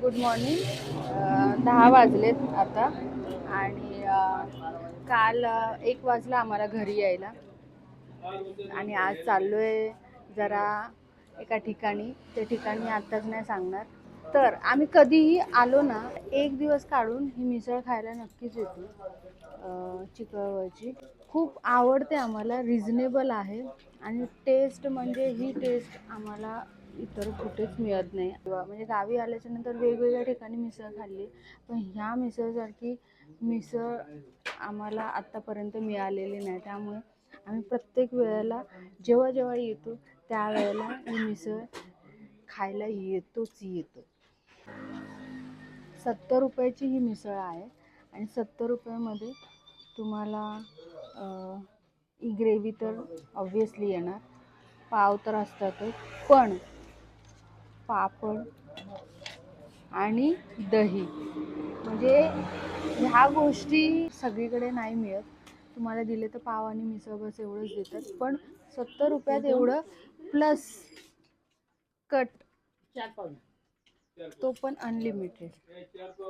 Good morning. 10 वाजलेत आता आणि काल 1 वाजला आम्हाला घरी यायला आणि आज चाललो आहे जरा एका ठिकाणी. ते ठिकाणी आत्ताच नाही सांगणार. तर आम्ही कधीही आलो ना, एक दिवस काढून ही मिसळ खायला नक्कीच येतो. चिकळवरची खूप आवडते आम्हाला, रिझनेबल आहे आणि टेस्ट म्हणजे ही टेस्ट आम्हाला इतर कुठेच मिळत नाही. म्हणजे गावी आल्याच्या नंतर वेगवेगळ्या ठिकाणी मिसळ खाल्ली, पण ह्या मिसळसारखी मिसळ आम्हाला आत्तापर्यंत मिळालेली नाही. त्यामुळे आम्ही प्रत्येक वेळेला जेव्हा जेव्हा येतो त्यावेळेला ही मिसळ खायला येतोच येतो. 70 रुपयाची ही मिसळ आहे आणि 70 रुपयामध्ये तुम्हाला ग्रेव्ही तर ऑब्व्हियसली येणार, पाव तर असतातच, पण पापड आणि दही म्हणजे ह्या गोष्टी सगळीकडे नाही मिळत. तुम्हाला दिले तर पाव आणि मिसळ बस एवढंच देतात, पण 70 रुपयात एवढं प्लस कट, तो पण अनलिमिटेड.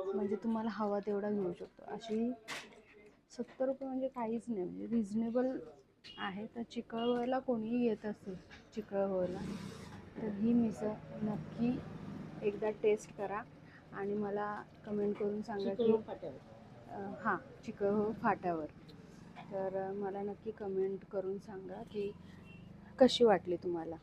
म्हणजे तुम्हाला हवा तेवढा घेऊ शकतो. अशी 70 रुपये म्हणजे काहीच नाही, म्हणजे रिझनेबल आहे. तर चिकळवरला कोणीही येत असेल चिकळवरला तर ही मिसळ नक्की एकदा टेस्ट करा आणि मला कमेंट करून सांगा की हां, चिकळव फाट्यावर. तर मला नक्की कमेंट करून सांगा की कशी वाटली तुम्हाला.